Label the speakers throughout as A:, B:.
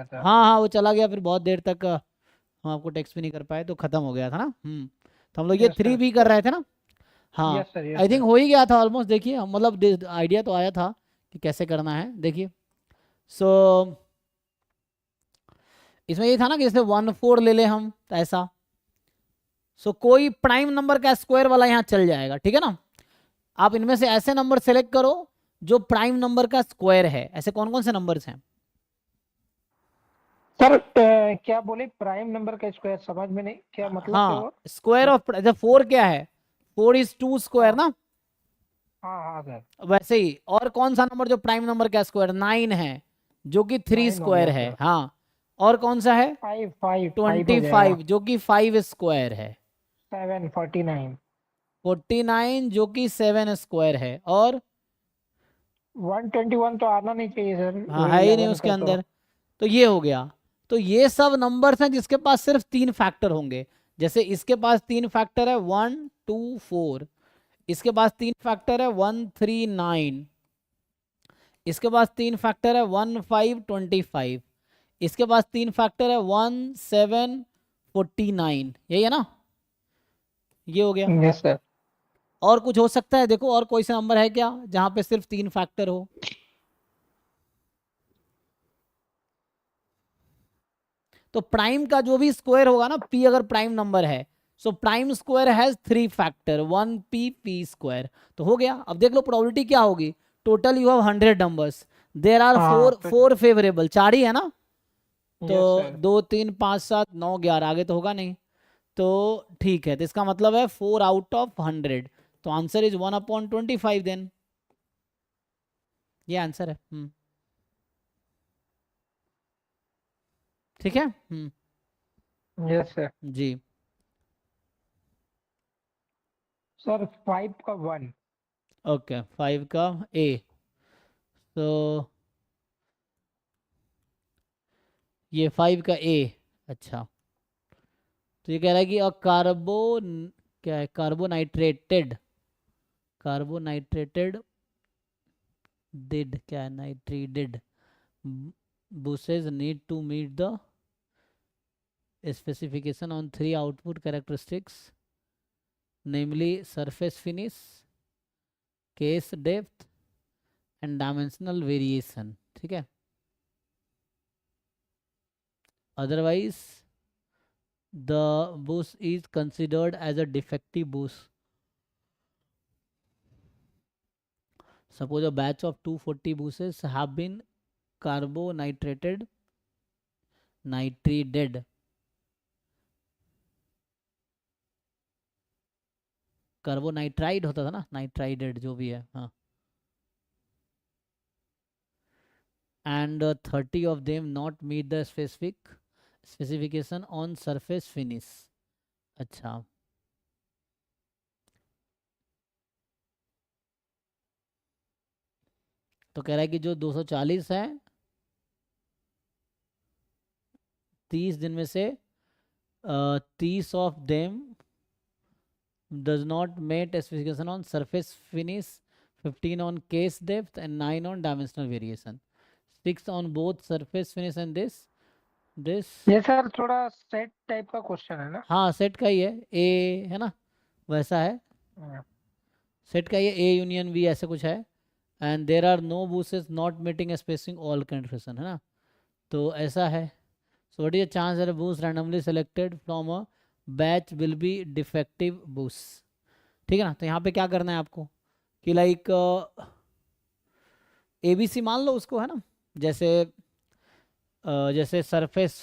A: गया था।
B: हाँ हाँ वो चला गया, फिर बहुत देर तक हम आपको टेक्स्ट भी नहीं कर पाए, तो खत्म हो गया था ना। तो हम लोग ये
A: यस
B: थ्री
A: सर।
B: बी कर रहे थे ना। हाँ
A: yes sir. Yes
B: I think
A: sir.
B: हो ही गया था ऑलमोस्ट। देखिए मतलब आइडिया तो आया था कि कैसे करना है। देखिए सो इसमें ये था ना कि इसमें 1 4 ले ले हम, तो ऐसा। सो कोई प्राइम नंबर का स्क्वायर वाला यहाँ चल जाएगा, ठीक है ना। आप इनमें से ऐसे नंबर सेलेक्ट करो जो प्राइम नंबर का स्क्वायर है। ऐसे कौन कौन से नंबर्स हैं?
A: सर क्या बोले, प्राइम नंबर का स्क्वायर समझ में नहीं, क्या मतलब क्या
B: हाँ
A: हुआ?
B: स्क्वायर ऑफ, जैसे 4 क्या है, 4 is 2 स्क्वायर
A: हाँ
B: ना।
A: हाँ हाँ सर।
B: वैसे ही और कौन सा नंबर जो प्राइम नंबर का स्क्वायर, 9 है जो कि 3
A: 9 हो
B: स्क्वायर
A: गया
B: है।
A: सर।
B: हाँ और कौन सा है,
A: 5 हो जाएगा।
B: 25 जो कि 5 स्क्वायर है।
A: 7 49।
B: 49 जो कि 7 स्क्वायर है। और
A: 121 तो आना नहीं चाहिए सर,
B: हाँ
A: वही
B: है ही नहीं
A: 11
B: उसके
A: का तो।
B: अंदर। तो ये हो गया। तो ये सब नंबर्स हैं जिसके पास सिर्फ 3 फैक्टर होंगे। जैसे इसके पास 3 फैक्टर है 1 2 4, इसके पास 3 फैक्टर है 1 3 9, इसके पास 3 फैक्टर है 1 5 25, इसके पास 3 फैक्टर है 1 7 49। यही है ना, ये हो गया।
A: Yes sir.
B: और कुछ हो सकता है देखो, और कोई सा नंबर है क्या जहां पे सिर्फ 3 फैक्टर हो? तो प्राइम का जो भी स्क्वायर होगा ना, पी अगर प्राइम नंबर है, so prime square has 3 factor 1 p square. तो हो गया। अब देख लो प्रोबेबिलिटी क्या होगी। Total you have 100 numbers, there are
A: हाँ
B: फोर
A: तो।
B: फोर फेवरेबल, 4 ही है ना। तो
A: यस सर।
B: 2 3 5 7 9 11, आगे तो होगा नहीं। तो ठीक है, तो इसका मतलब है 4 out of 100। तो आंसर इज 1/25 देन। ये आंसर है। ठीक है।
A: Yes sir.
B: जी।
A: सर 5 का 1।
B: ओके 5 का ए। तो ये 5 का ए। अच्छा, तो ये कह रहा है कि क्या है, कार्बोनाइट्रेटेड डिड, क्या है, nitrided bushes need to meet the specification on 3 output characteristics, namely surface finish, case depth and dimensional variation। ठीक है, otherwise the bush is considered as a defective bush। Suppose a batch of 240 bushes have been carbonitrated nitrided, कार्बोनाइट्राइड होता था ना, नाइट्राइडेड जो भी है, हाँ। And 30 of them not meet the specification on surface finish। अच्छा, तो कह रहा है कि जो 240 है, 30 दिन में से 30 of them does not meet specification on surface finish, 15 on case depth and 9 on dimensional variation, 6 on both surface finish and this।
A: ये सर थोड़ा सेट टाइप का क्वेश्चन है ना?
B: हाँ सेट का ही है, ए है ना, वैसा है।
A: हाँ।
B: सेट का ये ए यूनियन बी ऐसे कुछ है। And there are no bushes not meeting spacing all condition, है ना। तो ऐसा है। So what is the chance that bush randomly selected from a batch will be defective bush. ठीक है ना। तो यहाँ पे क्या करना है आपको कि लाइक ए बी सी मान लो उसको, है ना। जैसे जैसे सरफेस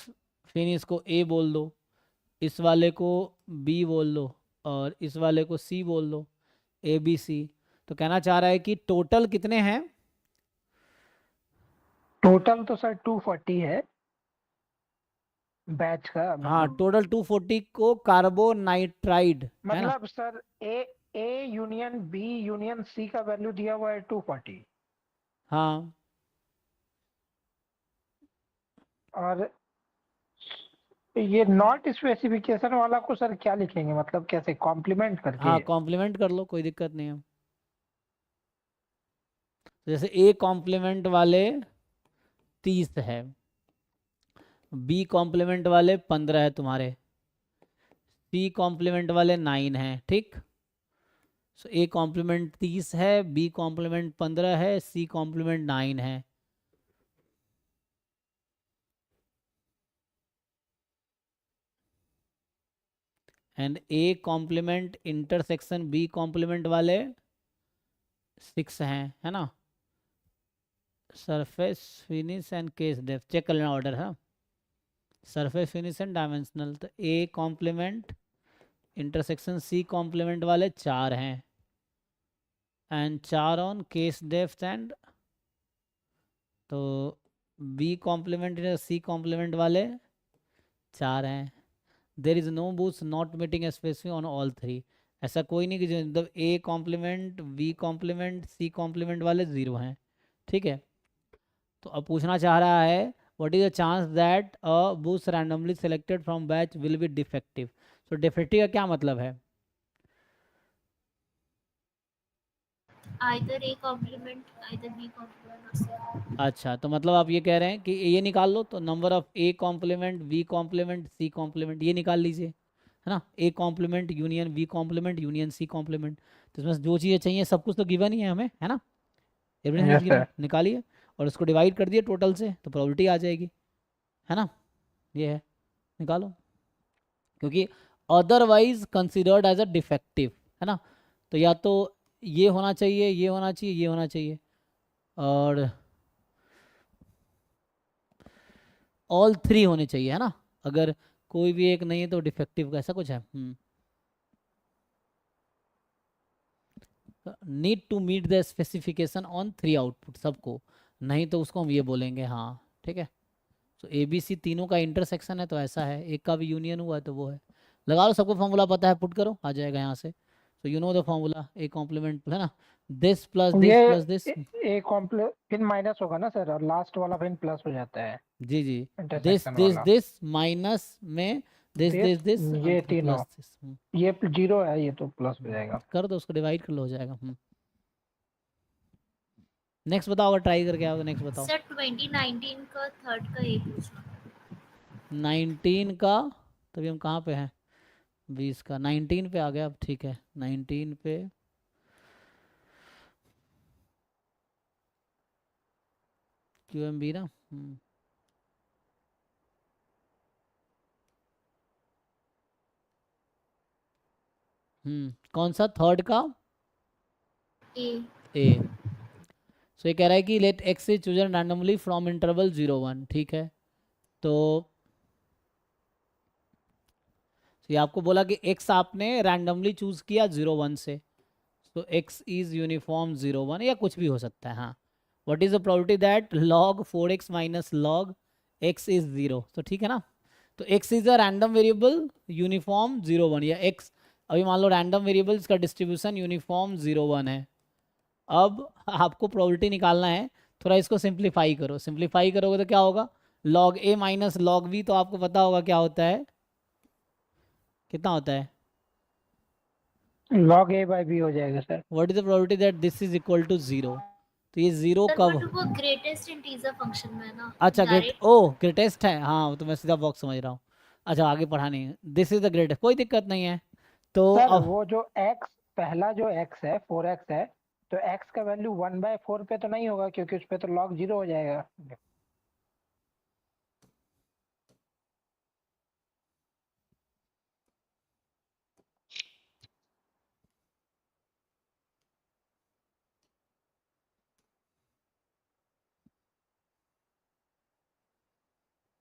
B: फिनिश को ए बोल दो, इस वाले को बी बोल दो, और इस वाले को सी बोल दो, ए बी सी। तो कहना चाह रहा है कि टोटल कितने हैं।
A: टोटल तो सर 240 है बैच का,
B: हाँ
A: मतलब।
B: टोटल 240 को कार्बोनाइट्राइड, है ना।
A: मतलब sir A union B union C का वैल्यू दिया हुआ है 240।
B: हाँ
A: और ये नॉट स्पेसिफिकेशन वाला को सर क्या लिखेंगे, मतलब कैसे कॉम्प्लीमेंट करके?
B: हाँ कॉम्प्लीमेंट कर लो, कोई दिक्कत नहीं है। जैसे ए कॉम्प्लीमेंट वाले 30 है, बी कॉम्प्लीमेंट वाले 15 है तुम्हारे, सी कॉम्प्लीमेंट वाले 9 हैं, ठीक। सो ए कॉम्प्लीमेंट 30 है, बी कॉम्प्लीमेंट 15 है, सी कॉम्प्लीमेंट 9 है। And A complement intersection B complement वाले 6 हैं, है ना। Surface finish and case depth check कर लेना ऑर्डर है, सरफेस फिनिश एंड डायमेंशनल। तो A complement intersection C complement वाले 4 हैं, and 4 on case depth and, तो बी कॉम्प्लीमेंट सी कॉम्प्लीमेंट वाले 4 हैं। There is no booth not meeting specific on all 3। ऐसा कोई नहीं कि जो मतलब A complement B complement C complement वाले 0 हैं, ठीक है। तो अब पूछना चाह रहा है what is the chance that a booth randomly selected from batch will be defective. तो डिफेक्टिव का क्या मतलब है?
C: either A complement, either B complement or C.
B: अच्छा, तो मतलब आप ये कह रहे हैं कि ये निकाल लो, तो number of A complement B complement C complement ये निकाल लीजिए, है ना। A complement union B complement union C complement, तो इसमें जो चीज़ें चाहिए सब कुछ तो गिवन ही है हमें, है ना। Everything is
A: yes
B: given,
A: sir.
B: निकालिए और उसको डिवाइड कर दिए टोटल से, तो प्रोबेबिलिटी आ जाएगी, है ना। ये है, निकालो, क्योंकि otherwise considered as a defective, है ना। तो या तो ये होना चाहिए, ये होना चाहिए, ये होना चाहिए, और ऑल 3 होने चाहिए, है ना। अगर कोई भी एक नहीं है तो डिफेक्टिव का ऐसा कुछ है। Need to meet the specification on 3 output, सबको, नहीं तो उसको हम ये बोलेंगे, हाँ ठीक है। तो ए बी सी तीनों का इंटरसेक्शन है तो ऐसा है, एक का भी यूनियन हुआ है तो वो है। लगा लो, सबको फॉर्मूला पता है, पुट करो आ जाएगा यहाँ से। तो you know the formula, A complement है ना, दिस प्लस
A: ये
B: this plus this.
A: A complement फिर माइनस होगा ना सर, और लास्ट वाला फिर प्लस हो जाता है,
B: जी जी, दिस
A: इंटरसेक्शन
B: दिस
A: वाला।
B: दिस माइनस में दिस
A: दिस,
B: दिस दिस
A: ये
B: प्लस
A: तीनों,
B: दिस।
A: ये 0 है, ये तो प्लस हो जाएगा।
B: कर दो उसको, डिवाइड कर लो, हो जाएगा। नेक्स्ट बताओ, अगर ट्राई करके आओगे नेक्स्ट बताओ।
C: सर 2019 का थर्ड का ए पूछना।
B: 19 का, तभी हम कहाँ पे हैं, 20 का 19 पे आ गया, अब ठीक है 19 पे। QMB ना, कौन सा थर्ड का?
C: ए।
B: ए। सो ये कह रहा है कि let x is chosen randomly from interval 0 1, ठीक है। तो ये आपको बोला कि एक्स आपने रैंडमली चूज किया 0 1 से, तो एक्स इज यूनिफॉर्म 0 1 या कुछ भी हो सकता है, हाँ। What is the probability that log 4x minus log x is 0, तो ठीक है ना। तो x is a random variable uniform 0 1, या x, अभी मान लो रैंडम वेरिएबल्स का डिस्ट्रीब्यूशन यूनिफॉर्म 0 1 है। अब आपको प्रोबेबिलिटी निकालना है, थोड़ा इसको सिंप्लीफाई करो, सिंप्लीफाई करोगे तो क्या होगा, log a minus log b, तो आपको पता होगा क्या होता है, कितना होता है,
A: log a by b हो जाएगा sir.
B: What is the probability that this is equal to 0, तो ये 0
C: सर
B: कब?
C: बट वो ग्रेटेस्ट इंटीजर फंक्शन में है ना,
B: अच्छा ग्रेट,
C: डायरेक्ट।
B: ओ ग्रेटेस्ट है, हाँ वो तो मैं सीधा बॉक्स समझ रहा हूँ। अच्छा आगे पढ़ा नहीं है, दिस इज द ग्रेटेस्ट, कोई दिक्कत नहीं है। तो
A: सर
B: अब
A: वो जो x, पहला जो x है 4x है, तो x का वैल्यू 1/4 पे तो नहीं होगा, क्योंकि उस पे तो log 0 हो जाएगा।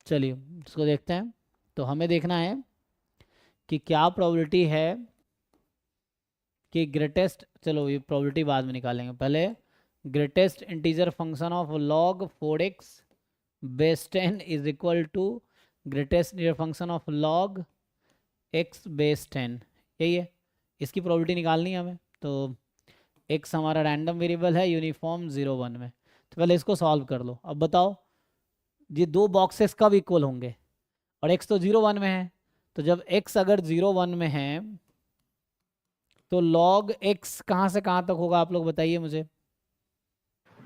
B: चलिए इसको देखते हैं। तो हमें देखना है कि क्या प्रोबेबिलिटी है कि ग्रेटेस्ट, चलो ये प्रोबेबिलिटी बाद में निकालेंगे, पहले greatest integer function of log 4x base 10 is equal to greatest integer function of log x base 10, यही है, इसकी प्रोबेबिलिटी निकालनी है हमें। तो x हमारा रैंडम वेरिएबल है यूनिफॉर्म 0 1 में, तो पहले इसको सॉल्व कर लो। अब बताओ ये दो बॉक्सेस कब इक्वल होंगे, और x तो 0 1 में है, तो जब x अगर 0 1 में है तो log x कहाँ से कहाँ तक होगा, आप लोग बताइए मुझे।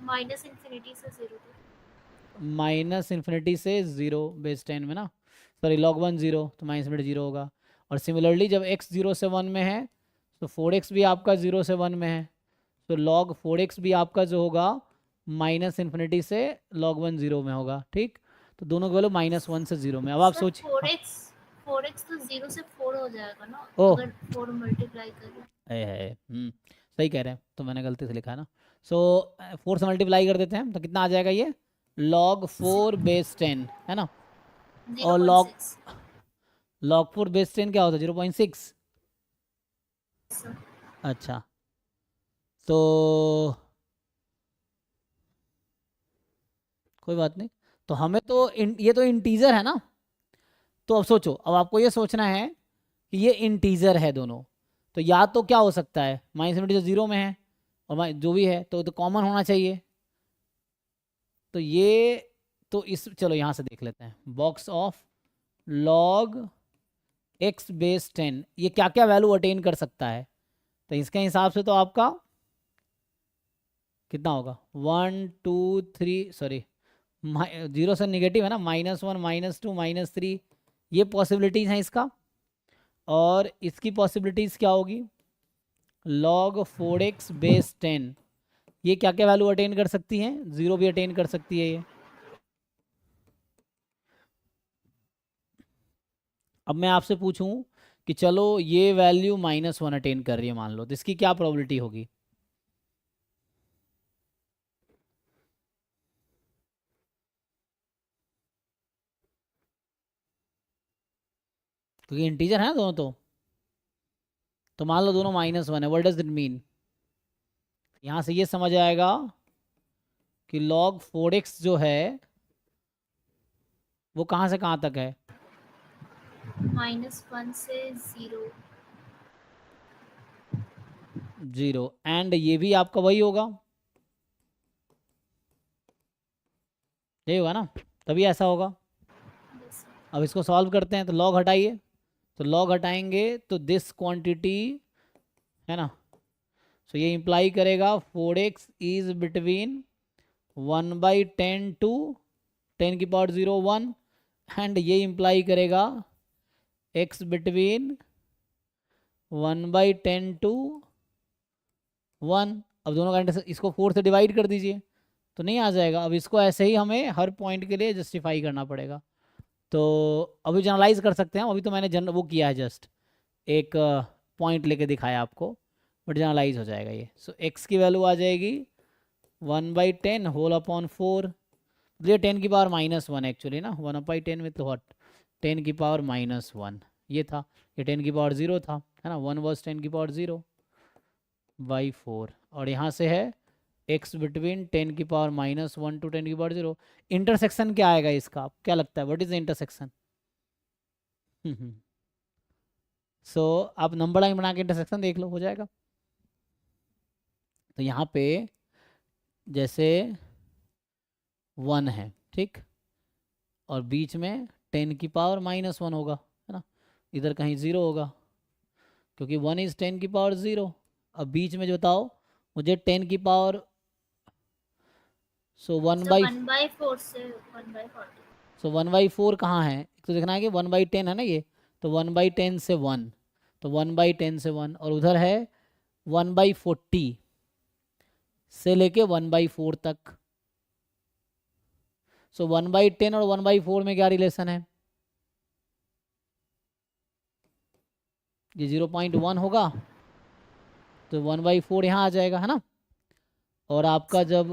C: माइनस इन्फिनिटी से 0 तक।
B: माइनस इन्फिनिटी से 0 बेस 10 में ना, सॉरी log 1 0, तो माइनस इन्फिनिटी 0 होगा। और सिमिलरली जब x 0 से 1 में है तो 4x भी आपका 0 से 1 में है, तो log 4x भी आपका जो होगा माइनस इन्फिनिटी से log 1 0 में होगा। ठीक, तो दोनों के वैल्यू -1 से 0 में। अब आप
C: सर
B: सोचिए,
C: 4x तो 0 से 4 हो जाएगा ना,
B: ओह
C: अगर 4 मल्टीप्लाई करें।
B: है सही कह रहे हैं, तो मैंने गलती से लिखा है ना। सो 4 से मल्टीप्लाई कर देते हैं तो कितना आ जाएगा ये, log 4 बेस 10 है ना, और log
C: 0.6
B: 4 बेस 10 क्या होता है 0.6।
C: सर।
B: अच्छा, तो कोई बात नहीं, तो हमें तो ये तो इंटीजर है ना, तो अब सोचो, अब आपको ये सोचना है कि ये इंटीजर है दोनों, तो या तो क्या हो सकता है, माइनस इन्फिनिटी तो 0 में है और जो भी है तो कॉमन होना चाहिए। तो ये तो इस चलो यहाँ से देख लेते हैं, box of log x base 10 ये क्या क्या वैल्यू अटेन कर सकता है, तो इसके हिसाब से तो आपका कितना होगा 1 2 3 सॉरी 0 से निगेटिव है ना, -1 -2 -3 ये पॉसिबिलिटीज़ हैं इसका। और इसकी पॉसिबिलिटीज़ क्या होगी, log 4x बेस 10 ये क्या क्या वैल्यू अटेन कर सकती हैं, 0 भी अटेन कर सकती है ये। अब मैं आपसे पूछूं कि चलो ये वैल्यू -1 अटेन कर रही है मान लो, तो इसकी क्या प्रोबेबिलिटी होगी, क्योंकि इंटीजर है ना दोनों, तो मान लो दोनों -1 है, व्हाट डज इट मीन, यहाँ से ये समझ आएगा कि log 4x जो है वो कहाँ से कहाँ तक है,
C: -1 से 0।
B: 0, एंड ये भी आपका वही होगा, यही होगा ना, तभी ऐसा होगा। अब इसको सॉल्व करते हैं, तो log हटाइए, तो log हटाएंगे तो दिस क्वांटिटी है ना, सो ये इंप्लाई करेगा 4x इज बिटवीन 1/10 टू 10 की पावर 0 1, एंड ये इंप्लाई करेगा x बिटवीन 1/10 टू 1। अब दोनों का इसको 4 से डिवाइड कर दीजिए तो नहीं आ जाएगा। अब इसको ऐसे ही हमें हर पॉइंट के लिए जस्टिफाई करना पड़ेगा, तो अभी जनरलाइज कर सकते हैं, अभी तो मैंने वो किया है, जस्ट एक पॉइंट लेके दिखाया आपको, बट जनरलाइज हो जाएगा ये। सो x की वैल्यू आ जाएगी 1/10 होल अपॉन 4, ये 10 की पावर -1 एक्चुअली ना, 1/10 विथ व्हाट 10 की पावर -1 ये था, ये 10 की पावर 0 था है ना, 1 वॉज 10 की पावर 0/4, और यहाँ से है x बिटवीन 10 की पावर -1 टू 10 की पावर 0। इंटरसेक्शन क्या आएगा इसका, क्या लगता है, व्हाट इज द इंटरसेक्शन, सो आप नंबर लाइन बना के इंटरसेक्शन देख लो, हो जाएगा। तो यहाँ पे जैसे 1 है ठीक, और बीच में 10 की पावर -1 होगा है ना, इधर कहीं 0 होगा क्योंकि 1 इज 10 की पावर 0। अब बीच में जो बताओ मुझे 10 की पावर, सो
C: 1/4 से 1/40।
B: सो 1/4 कहाँ है, तो देखना है कि 1/10 है ना ये, तो 1/10 से 1, तो 1/10 से 1, और उधर है 1/40 से लेके 1/4 तक। सो 1/10 और 1/4 में क्या रिलेशन है, ये 0.1 होगा, तो 1/4 यहाँ आ जाएगा है ना, और आपका जब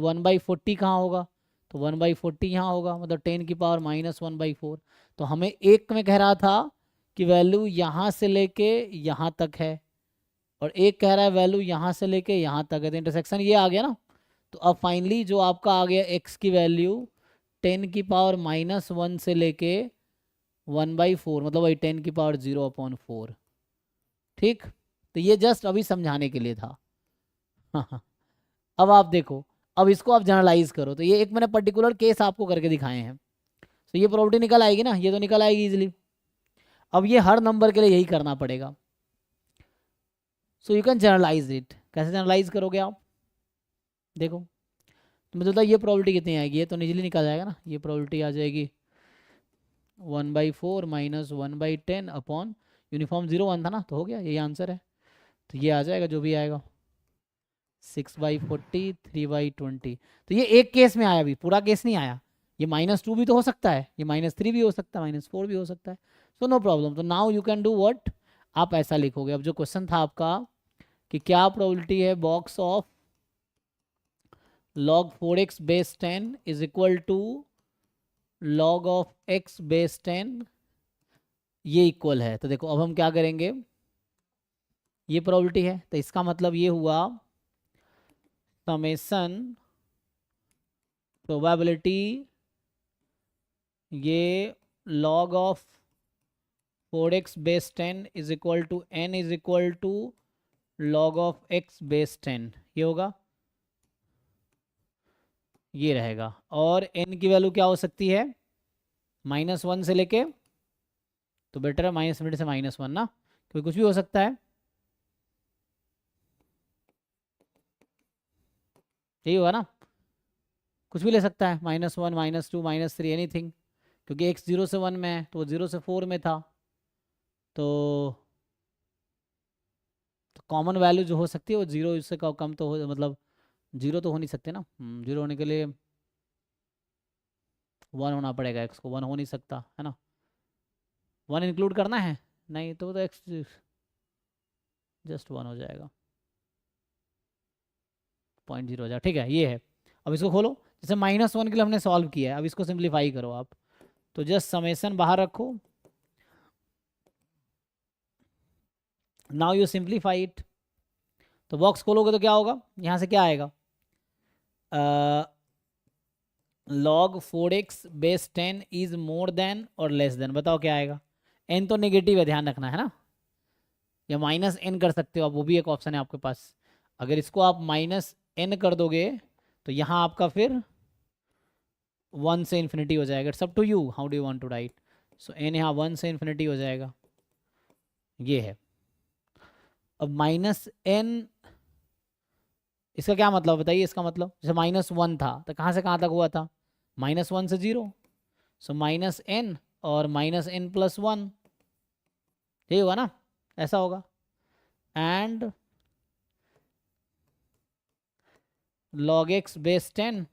B: 1/40 कहाँ होगा, तो 1/40 यहाँ होगा, मतलब 10 की पावर -1/4। तो हमें एक में कह रहा था कि वैल्यू यहाँ से लेके यहाँ तक है, और एक कह रहा है वैल्यू यहाँ से लेके यहाँ तक है, तो इंटरसेक्शन ये आ गया ना। तो अब फाइनली जो आपका आ गया x की वैल्यू 10 की पावर -1 से लेके 1/4, मतलब वही 10 की पावर 0/4। ठीक, तो ये जस्ट अभी समझाने के लिए था। अब आप देखो, अब इसको आप जनरलाइज करो, तो ये एक मैंने पर्टिकुलर केस आपको करके दिखाए हैं, तो ये प्रॉपर्टी निकल आएगी ना, ये तो निकल आएगी इजीली। अब ये हर नंबर के लिए यही करना पड़ेगा, so you can generalise it. कैसे जनरलाइज करोगे आप, देखो, तो मुझे ये प्रॉबिलिटी कितनी आएगी, ये तो इजीली निकल जाएगा ना। ये प्रॉबिलिटी आ जाएगी 1/4 माइनस 1/10 अपॉन यूनिफॉर्म 0 1 था ना, तो हो गया, यही आंसर है। तो ये आ जाएगा जो भी आएगा 6/40 3/20। तो ये एक केस में आया, अभी पूरा केस नहीं आया। ये -2 भी तो हो सकता है, ये -3 भी हो सकता है, -4 भी हो सकता है। So no problem. तो now you can do what, आप ऐसा लिखोगे। अब जो क्वेश्चन था आपका कि क्या प्रोबेबिलिटी है box of log 4x base 10 is equal to log of x base 10, ये इक्वल है। तो देखो अब हम क्या करेंगे, ये प्रोबेबिलिटी है, तो इसका मतलब ये हुआ समेसन प्रोबेबिलिटी ये log of 4x base 10 is equal to n is equal to log of x base 10, ये होगा, ये रहेगा। और n की वैल्यू क्या हो सकती है, -1 से लेके, तो बेटर है -1 से -1 ना, क्योंकि कुछ भी हो सकता है, यही होगा ना, कुछ भी ले सकता है, -1 -2 -3 एनीथिंग, क्योंकि x 0 से 1 में है, तो वो 0 से 4 में था। तो कॉमन वैल्यू जो हो सकती है वो 0 इससे कम तो हो, मतलब 0 तो हो नहीं सकते ना, 0 होने के लिए 1 होना पड़ेगा, x को 1 हो नहीं सकता है ना, 1 इंक्लूड करना है, नहीं तो x जस्ट 1 हो जाएगा, 0.0 हो जाएगा, ठीक है, ये है। अब इसको खोलो, जैसे -1 के लिए हमने सॉल्व किया है, अब इसको सिंप्लीफाई करो आप, तो जस्ट समेसन बाहर रखो, नाउ यू सिंप्लीफाई इट। तो बॉक्स खोलोगे तो क्या होगा, यहाँ से क्या आएगा, log 4x base 10 is more then और लेस देन, बताओ क्या आएगा। n तो नेगेटिव है, ध्यान रखना है ना, या -n कर सकते हो आप, वो भी एक ऑप्शन है आपके पास। अगर इसको आप -n कर दोगे तो यहाँ आपका फिर 1 से इन्फिनिटी हो जाएगा। It's up to you how do you want to write. So n यहाँ 1 से इन्फिनिटी हो जाएगा, ये है। अब -n इसका क्या मतलब बताइए, इसका मतलब जैसे -1 था तो कहाँ से कहाँ तक हुआ था, -1 से 0, सो -n और -n+1, यही होगा ना, ऐसा होगा। And log x base 10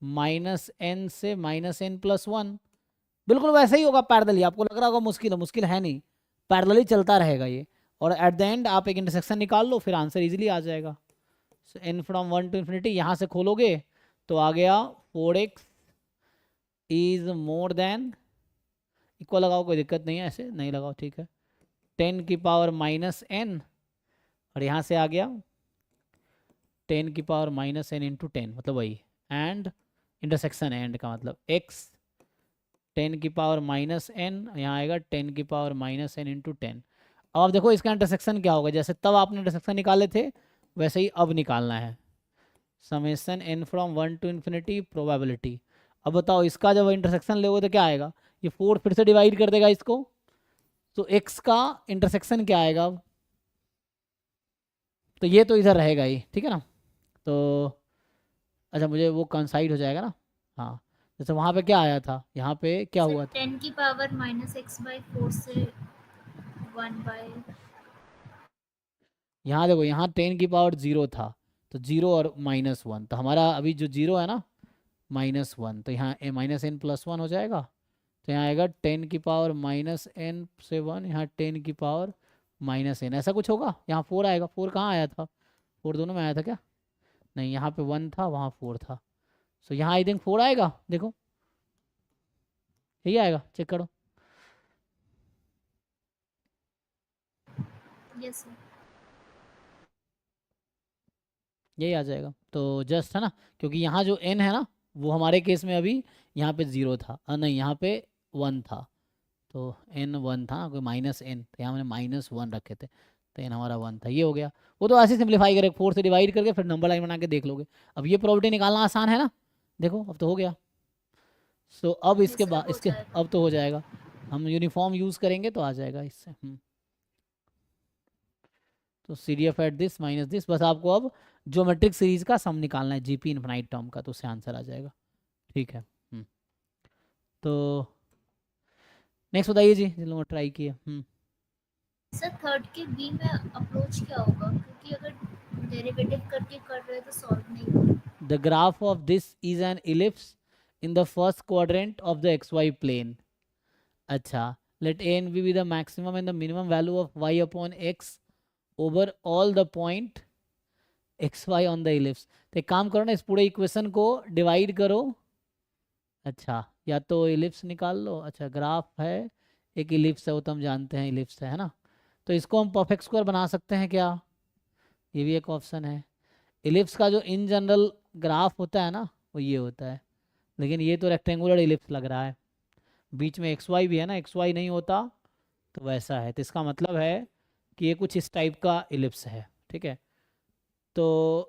B: -n से -n+1, बिल्कुल वैसे ही होगा पैरेलली। आपको लग रहा होगा मुश्किल है, मुश्किल है नहीं, पैरेलली चलता रहेगा ये, और एट द एंड आप एक इंटरसेक्शन निकाल लो, फिर आंसर इजीली आ जाएगा। सो n फ्रॉम 1 टू इन्फिनिटी, यहाँ से खोलोगे तो आ गया 4x is more than, equal लगाओ, कोई दिक्कत नहीं है, ऐसे नहीं लगाओ, ठीक है, 10 की पावर -n, और यहाँ से आ गया 10 की पावर -n इंटू 10, मतलब वही, एंड इंटरसेक्शन एंड का मतलब x 10 की पावर -n, यहाँ आएगा 10 की पावर -n इंटू 10। अब आप देखो इसका इंटरसेक्शन क्या होगा, जैसे तब आपने इंटरसेक्शन निकाले थे वैसे ही अब निकालना है, summation n from 1 to infinity probability. अब बताओ इसका जब इंटरसेक्शन लोगे तो क्या आएगा, ये 4 फिर से डिवाइड कर देगा इसको, तो x का इंटरसेक्शन क्या आएगा अब, तो ये तो इधर रहेगा ही, ठीक है ना। तो अच्छा मुझे वो कंसाइड हो जाएगा ना, हाँ, जैसे वहाँ पे क्या आया था, यहाँ पे क्या हुआ था,
C: 10 की पावर -x/4 से 1/,
B: यहाँ देखो यहाँ 10 की पावर 0 था, तो 0 और -1, तो हमारा अभी जो 0 है ना -1, तो यहाँ -n+1 हो जाएगा, तो यहाँ आएगा 10 की पावर -n से 1, यहाँ 10 की पावर -n, ऐसा कुछ होगा। यहाँ 4 आएगा, 4 कहाँ आया था, 4 दोनों में आया था क्या, नहीं, यहाँ पे 1 था, वहाँ 4 था, सो यहाँ आई थिंक 4 आएगा, देखो यही आएगा, चेक करो,
C: यस सर,
B: यही आ जाएगा। तो जस्ट है ना, क्योंकि यहाँ जो n है ना वो हमारे केस में अभी यहाँ पे 0 था, नहीं यहाँ पे 1 था, तो n 1 था ना, कोई -n, तो यहाँ हमने -1 रखे थे, तो n हमारा 1 था, ये हो गया। वो तो ऐसे सिंप्लीफाई करके 4 से डिवाइड करके फिर नंबर लाइन बना के देख लोगे। अब ये प्रॉपर्टी निकालना आसान है ना, देखो अब तो हो गया। सो अब इसके बाद
C: हो
B: इसके
C: जाएगा।
B: अब तो हो जाएगा, हम यूनिफॉर्म यूज़ करेंगे तो आ जाएगा इससे। तो C D F at this minus this, बस आपको अब ज्योमेट्रिक सीरीज का सम निकालना है जीपी इन्फिनाइट टर्म का, तो उससे आंसर आ जाएगा। ठीक है। तो नेक्स्ट बताइए जी, जिन लोगों ने ट्राई किया।
C: सर थर्ड के बी में अप्रोच क्या होगा, क्योंकि अगर डेरिवेटिव करके कर रहे हैं तो सॉल्व नहीं होगा।
B: The graph of this is an ellipse in the first quadrant of the xy plane. अच्छा, let a and b be the maximum and the minimum value of y upon x over all the point x y on the ellipse. तो एक काम करो ना, इस पूरे equation को divide करो। अच्छा, या तो इलिप्स निकाल लो। अच्छा, ग्राफ है, एक इलिप्स है, वो तो हम जानते हैं इलिप्स है ना। तो इसको हम परफेक्ट स्क्वायर बना सकते हैं क्या? ये भी एक ऑप्शन है। इलिप्स का जो इन जनरल ग्राफ होता है ना, वो ये होता है, लेकिन ये तो रेक्टेंगुलर इलिप्स लग रहा है। बीच में एक्स वाई भी है ना, एक्स वाई नहीं होता तो वैसा है। तो इसका मतलब है कि ये कुछ इस टाइप का इलिप्स है। ठीक है, तो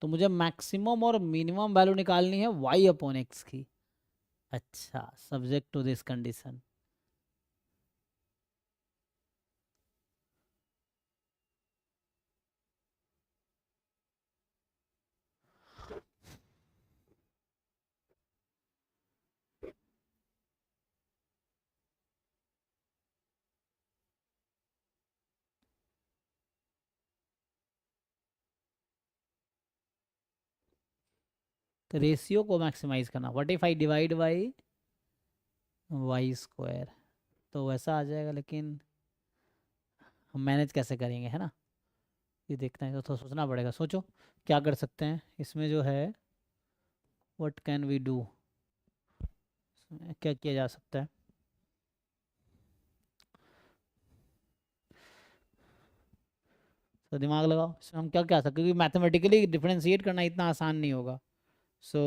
B: मुझे मैक्सिमम और मिनिमम वैल्यू निकालनी है वाई अपॉन एक्स की। अच्छा, सब्जेक्ट टू दिस कंडीशन। तो रेशियो को मैक्सिमाइज करना, what if I divide by y square, तो वैसा आ जाएगा, लेकिन हम मैनेज कैसे करेंगे, है ना, ये देखना है। तो थोड़ा सोचना पड़ेगा। सोचो क्या कर सकते हैं इसमें जो है, व्हाट कैन वी डू, क्या किया जा सकता है। तो दिमाग लगाओ, इसमें हम क्या क्या सकते हैं, क्योंकि मैथमेटिकली डिफरेंशिएट करना इतना आसान नहीं होगा। सो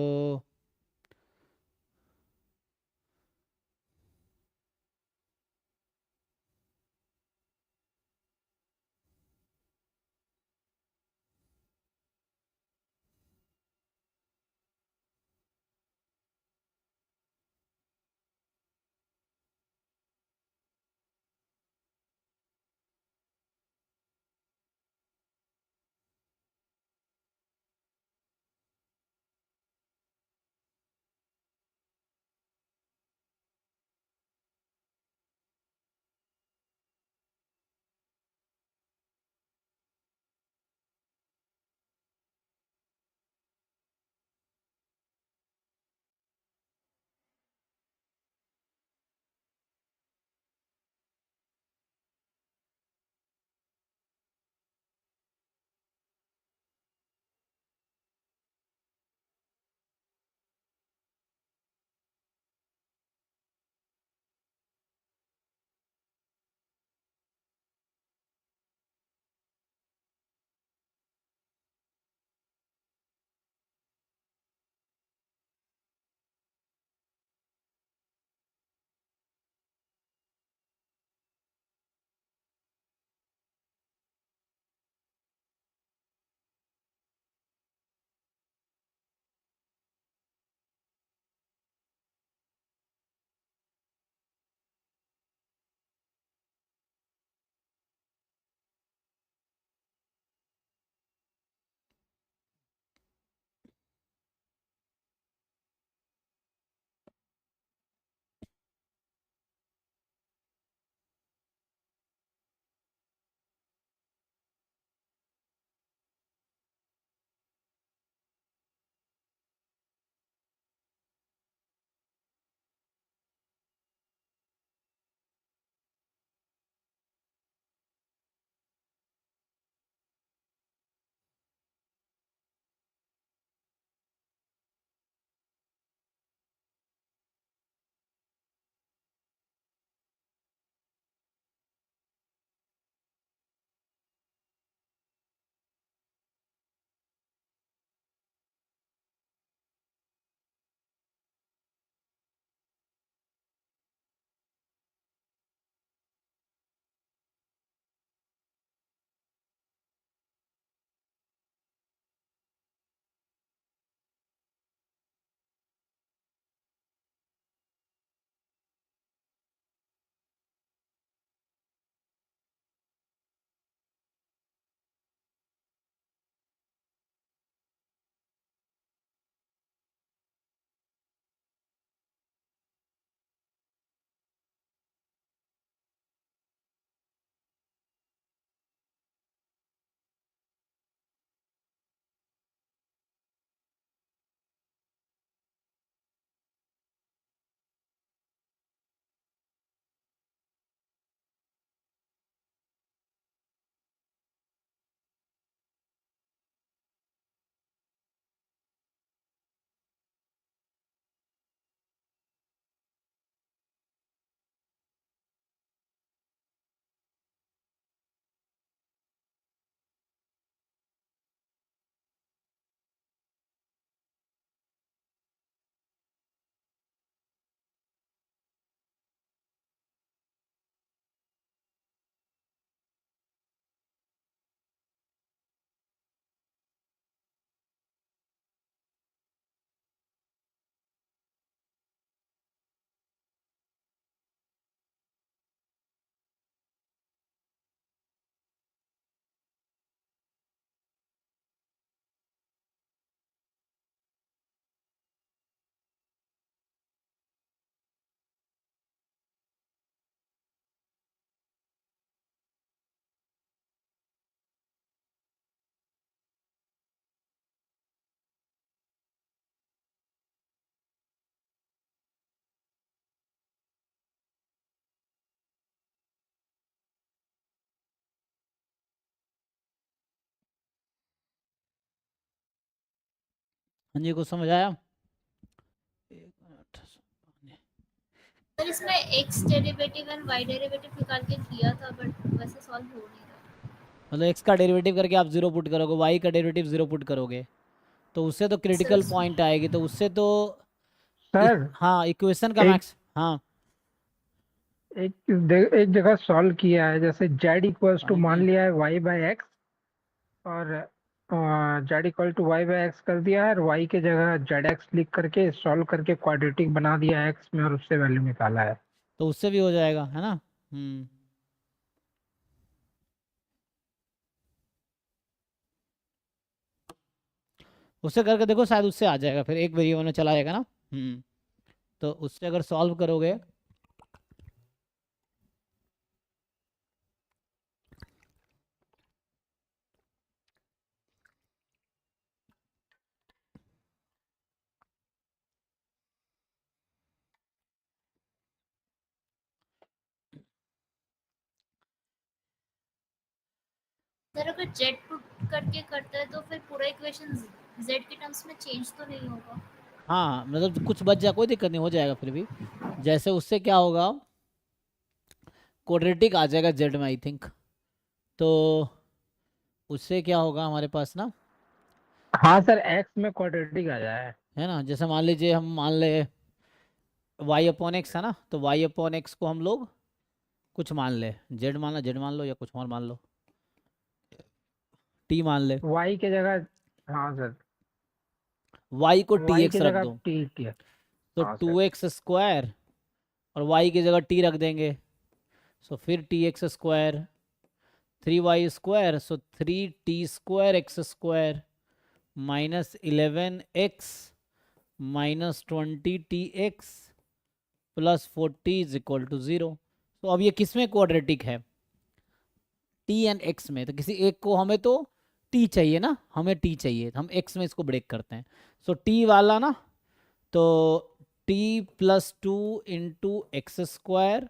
B: हाँ जी, कुछ समझ आया? एक मिनट।
C: सर इसमें x derivative and y derivative निकाल के किया था बट वैसे सॉल्व हो नहीं रहा।
B: मतलब एक्स का डेरिवेटिव करके आप 0 पुट करोगे, वाई का डेरिवेटिव 0 पुट करोगे, तो उससे तो
C: सर
B: क्रिटिकल पॉइंट आएगी, तो उससे तो
A: सर
B: हाँ इक्वेशन का
A: एक
B: मैक्स, हाँ
A: एक जगह सॉल्व किया है, जैसे जेड इक्वल्स टू
B: हाँ जी।
A: मान लिया है वाई बाय एक्स, और z equal to y by x कर दिया है, और वाई के जगह जेड एक्स लिख करके सॉल्व करके क्वाड्रेटिक बना दिया है एक्स में, और उससे वैल्यू निकाला है।
B: तो उससे भी हो जाएगा, है ना? उससे करके देखो, शायद उससे आ जाएगा, फिर एक वेरिएबल में चला जाएगा ना। तो उससे अगर सॉल्व करोगे,
C: सर अगर जेड पुट करके करता है तो फिर पूरा इक्वेशन जेड के टर्म्स में चेंज तो नहीं होगा?
B: हाँ मतलब कुछ बच जाए, कोई दिक्कत नहीं, हो जाएगा फिर भी। जैसे उससे क्या होगा, क्वाड्रेटिक आ जाएगा जेड में आई थिंक। तो उससे क्या होगा हमारे पास ना,
A: हाँ सर, एक्स में क्वाड्रेटिक आ जाए।
B: है ना, जैसे मान लीजिए हम मान ले वाई अपॉन एक्स है ना, तो वाई अपॉन एक्स को हम लोग कुछ मान ले, जेड मानना, जेड मान लो या कुछ और मान लो, टी मान ले।
A: वाई के जगह, हाँ सर,
B: वाई को टी
A: वाई
B: एक्स
A: की
B: रख
A: जगह
B: दो,
A: टी किया।
B: तो
A: हाँ सर।
B: 2x² और वाई की जगह टी रख देंगे, सो फिर टी x², 3y², सो 3t² x² -11x -20tx +40 = 0। तो अब ये किस में क्वाड्रेटिक है, टी एंड एक्स में, तो किसी एक को हमें तो टी चाहिए ना, हमें टी चाहिए, तो हम एक्स में इसको ब्रेक करते हैं। सो टी वाला ना, तो t +2 × x²,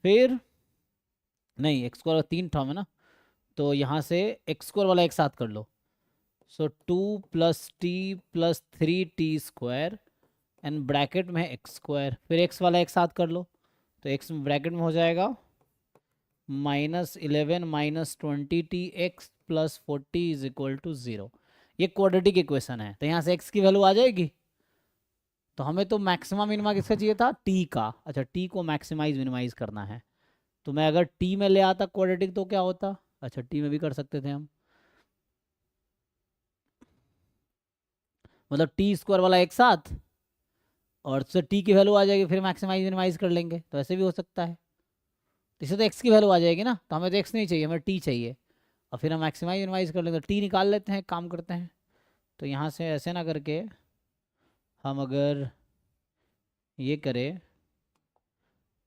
B: फिर नहीं x² 3 टर्म है ना, तो यहाँ से x² वाला एक साथ कर लो, सो 2 + t + 3t² एंड ब्रैकेट में x², फिर x वाला एक साथ कर लो, तो x ब्रैकेट में हो जाएगा -11 -20tx +40 = 0। ये क्वाड्रेटिक इक्वेशन है, तो यहाँ से x की वैल्यू आ जाएगी। तो हमें तो मैक्सिमम मिनिमा किसका चाहिए था, t का। अच्छा, t को मैक्सिमाइज मिनिमाइज करना है, तो मैं अगर t में ले आता क्वाड्रेटिक तो क्या होता, अच्छा t में भी कर सकते थे हम, मतलब t² वाला एक साथ, और उससे t की वैल्यू आ जाएगी, फिर मैक्सिमाइज मिनिमाइज कर लेंगे, तो ऐसे भी हो सकता है। तो इससे तो x की वैल्यू आ जाएगी ना, तो हमें तो x नहीं चाहिए, हमें t चाहिए, और फिर हम मैक्सिमाइज मिनिमाइज कर लेंगे, तो t निकाल लेते हैं, काम करते हैं। तो यहाँ से ऐसे ना करके हम अगर ये करें,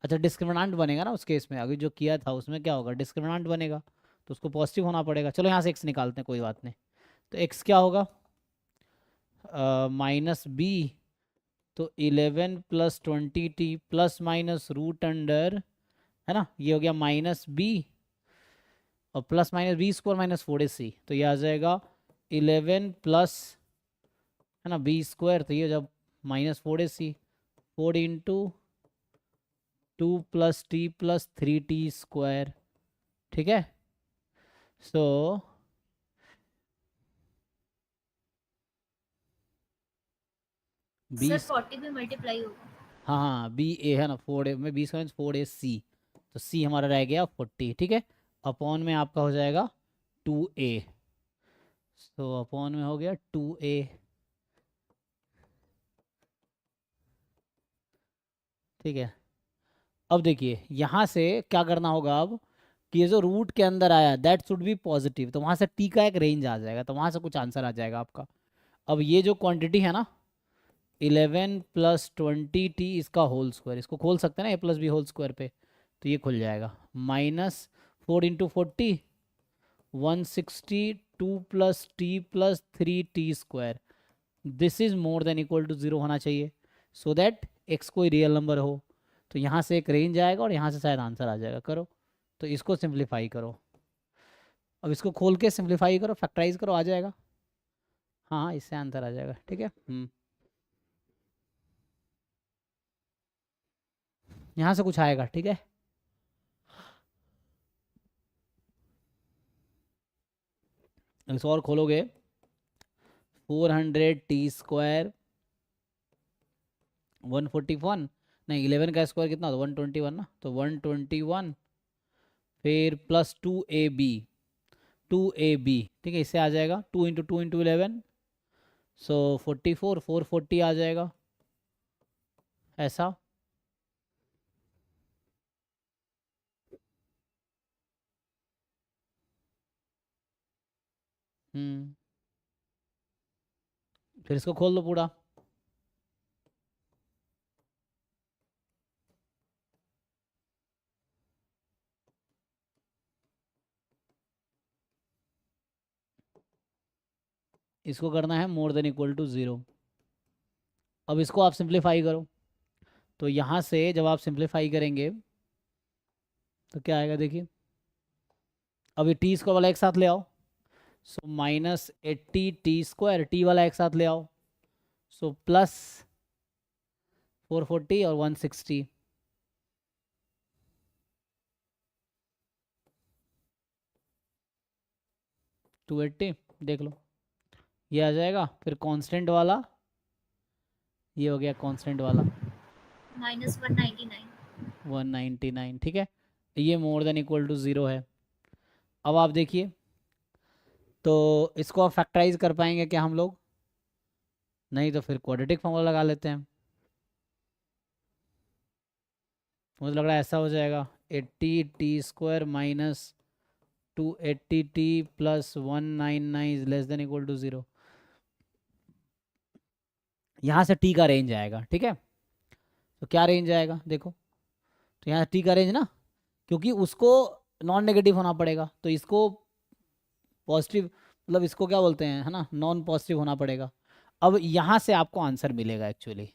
B: अच्छा डिस्क्रिमिनेंट बनेगा ना उस केस में, अभी जो किया था उसमें क्या होगा, डिस्क्रिमिनेंट बनेगा, तो उसको पॉजिटिव होना पड़ेगा। चलो यहाँ से x निकालते हैं, कोई बात नहीं। तो x क्या होगा, -b, तो 11 + 20t ± है ना, ये हो गया -b, और +-b² -4ac, तो ये आ जाएगा 11 प्लस, है ना, b², तो ये जब -4ac, 4 × 2 + t + 3t², ठीक है। सो
C: सर
B: 20,
C: 40 भी मल्टीप्लाई होगा?
B: हाँ हाँ बी ए है ना, 4a में, 4a c, तो c हमारा रह गया 40, ठीक है। अपॉन में आपका हो जाएगा 2a, सो अपॉन में हो गया 2a, ठीक है। अब देखिए यहाँ से क्या करना होगा अब, कि ये जो रूट के अंदर आया दैट शुड बी पॉजिटिव, तो वहाँ से टी का एक रेंज आ जाएगा, तो वहाँ से कुछ आंसर आ जाएगा आपका। अब ये जो क्वांटिटी है ना, 11 + 20t इसका होल स्क्वायर, इसको खोल सकते हैं ना a + b² पे, तो ये खुल जाएगा, -4 × 40 160, 2 + t + 3t², this is more than equal to 0 होना चाहिए, सो दैट x कोई रियल नंबर हो। तो यहाँ से एक रेंज आएगा और यहाँ से शायद आंसर आ जाएगा। करो, तो इसको सिंप्लीफाई करो, अब इसको खोल के सिंप्लीफाई करो, फैक्टराइज करो, आ जाएगा। हाँ इससे आंसर आ जाएगा, ठीक है। यहाँ से कुछ आएगा, ठीक है। इसको और खोलोगे, 400t² 141, नहीं 11 का स्क्वायर कितना होता है 121 ना, तो 121 फिर प्लस 2ab, 2ab, ठीक है। इससे आ जाएगा 2 इंटू 2 इंटू 11, सो 44, 440 आ जाएगा ऐसा। फिर इसको खोल दो पूरा, इसको करना है मोर देन इक्वल टू 0। अब इसको आप सिंप्लीफाई करो, तो यहाँ से जब आप सिंप्लीफाई करेंगे तो क्या आएगा देखिए। अब ये टी स्क्वायर वाला एक साथ ले आओ, सो -80t², टी वाला एक साथ ले आओ, सो प्लस 440 और 160, देख लो ये आ जाएगा। फिर कांस्टेंट वाला, ये हो गया कांस्टेंट वाला
C: -199।
B: 199, ठीक है। ये मोर देन इक्वल टू 0 है। अब आप देखिए, तो इसको आप फैक्टराइज कर पाएंगे क्या हम लोग? नहीं तो फिर क्वाड्रेटिक फॉर्मूला लगा लेते हैं। मुझे लग रहा है ऐसा हो जाएगा 80t² minus 280t plus 199 is less than equal to 0। यहाँ से t का रेंज आएगा, ठीक है। तो क्या रेंज आएगा देखो, तो यहाँ t का रेंज ना, क्योंकि उसको नॉन नेगेटिव होना पड़ेगा, तो इसको पॉजिटिव, मतलब इसको क्या बोलते हैं, है ना, नॉन पॉजिटिव होना पड़ेगा। अब यहाँ से आपको आंसर मिलेगा एक्चुअली।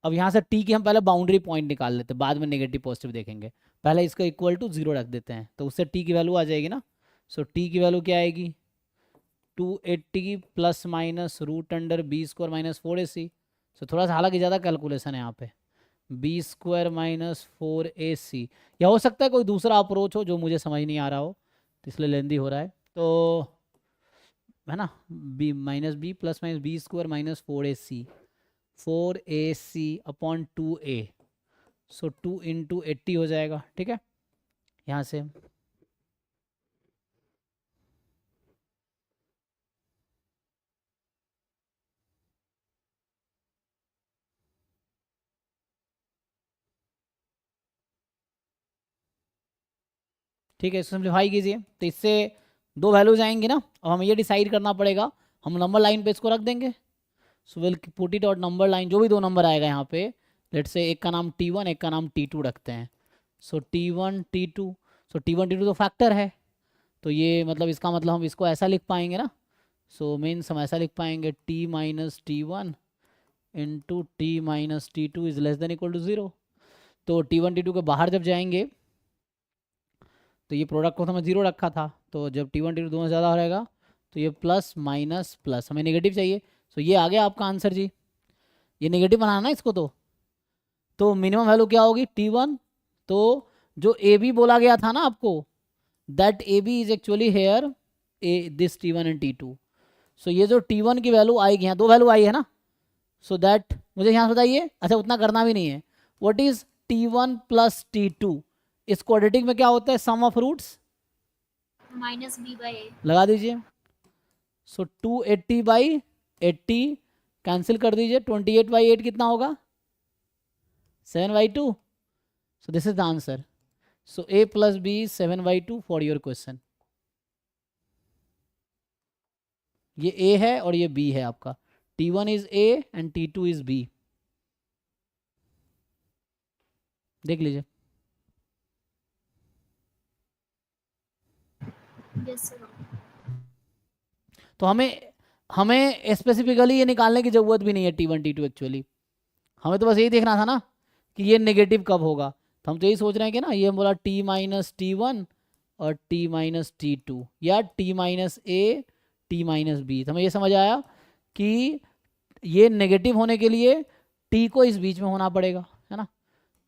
B: अब यहाँ से t की हम पहले बाउंड्री पॉइंट निकाल लेते हैं, बाद में नेगेटिव पॉजिटिव देखेंगे। पहले इसको इक्वल टू 0 रख देते हैं, तो उससे t की वैल्यू आ जाएगी ना। सो t की वैल्यू क्या आएगी, 280 plus minus √b² minus 4ac। सो थोड़ा सा हालांकि ज़्यादा कैलकुलेशन है यहाँ पे, b² माइनस 4ac। या हो सकता है कोई दूसरा अप्रोच हो जो मुझे समझ नहीं आ रहा हो, तो इसलिए लेंदी हो रहा है, तो है ना, b plus minus b² minus 4ac upon 2a, सो 2 इंटू 80 हो जाएगा, ठीक है। यहाँ से ठीक है, इसको सिंप्लीफाई कीजिए, तो इससे दो वैल्यूज आएंगी ना। अब हमें ये डिसाइड करना पड़ेगा, हम नंबर लाइन पे इसको रख देंगे। सो विल पुट इट और नंबर लाइन, जो भी दो नंबर आएगा यहाँ पे, लेट्स से एक का नाम t1 एक का नाम t2 रखते हैं। सो t1 t2, सो t1 t2 तो फैक्टर है, तो ये मतलब इसका मतलब हम इसको ऐसा लिख पाएंगे ना। सो मीन्स हम ऐसा लिख पाएंगे t minus t1 into t minus t2 is less than equal to 0। तो t1 t2 के बाहर जब जाएंगे तो ये प्रोडक्ट को तो हमें 0 रखा था, तो जब t1 t2 दोनों ज़्यादा हो रहेगा तो ये प्लस माइनस प्लस, हमें नेगेटिव चाहिए। सो ये आ गया आपका आंसर जी, ये नेगेटिव बनाना ना इसको, तो मिनिमम वैल्यू क्या होगी t1। तो जो ए बी बोला गया था ना आपको, that a b is actually here this t1 and t2। So ये जो t1 की वैल्यू आएगी, यहाँ दो वैल्यू आई है ना, सो दैट मुझे यहाँ बताइए, अच्छा उतना करना भी नहीं है, what is t1 plus t2? इस क्वाड्रेटिक में क्या होता है, सम ऑफ रूट्स
C: -b/a
B: लगा दीजिए। सो 280/80 कैंसिल कर दीजिए, 28/8 कितना होगा, 7/2। So this is the answer. So a plus b 7/2 for your question. ये a है और ये b है आपका, t1 is a and t2 is b। देख लीजिए।
C: Yes sir.
B: तो हमें स्पेसिफिकली ये निकालने की ज़रूरत भी नहीं है t1 t2 एक्चुअली, हमें तो बस यही देखना था ना कि ये नेगेटिव कब होगा। तो हम तो यही सोच रहे हैं कि ना, ये बोला t माइनस t1 और t माइनस t2, या t minus a t minus b. हमें ये समझ आया कि ये नेगेटिव होने के लिए t को इस बीच में होना पड़ेगा, है ना।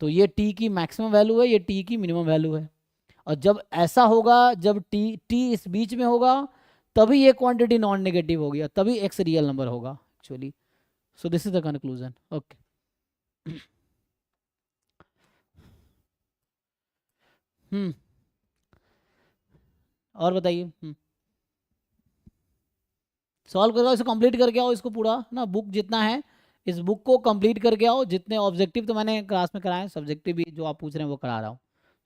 B: तो ये t की मैक्सिमम वैल्यू है, ये t की मिनिमम वैल्यू है। और जब ऐसा होगा, जब t इस बीच में होगा, तभी ये क्वांटिटी नॉन नेगेटिव होगी, तभी x रियल नंबर होगा actually. So this is the conclusion. Okay, और बताइए। सॉल्व करके इसको कंप्लीट करके आओ, इसको पूरा ना, बुक जितना है इस बुक को कंप्लीट करके आओ। जितने ऑब्जेक्टिव तो मैंने क्लास में कराए, सब्जेक्टिव भी जो आप पूछ रहे हैं वो करा रहा हूँ।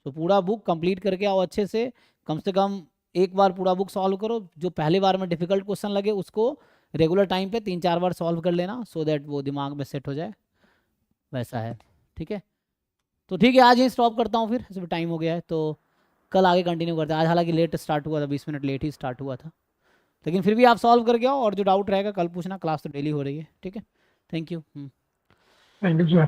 B: तो पूरा बुक कंप्लीट करके आओ अच्छे से कम एक बार पूरा बुक सॉल्व करो। जो पहली बार में डिफिकल्ट क्वेश्चन लगे उसको रेगुलर टाइम पे 3-4 बार सॉल्व कर लेना, सो दैट वो दिमाग में सेट हो जाए। वैसा है, ठीक है। तो ठीक है, आज ही स्टॉप करता हूँ फिर, इसमें टाइम हो गया है, तो कल आगे कंटिन्यू करते हैं। आज हालांकि लेट स्टार्ट हुआ था, 20 मिनट लेट ही स्टार्ट हुआ था, लेकिन फिर भी आप सॉल्व करके आओ, और जो डाउट रहेगा कल पूछना, क्लास तो डेली हो रही है, ठीक है। Thank you.
A: Thank you sir.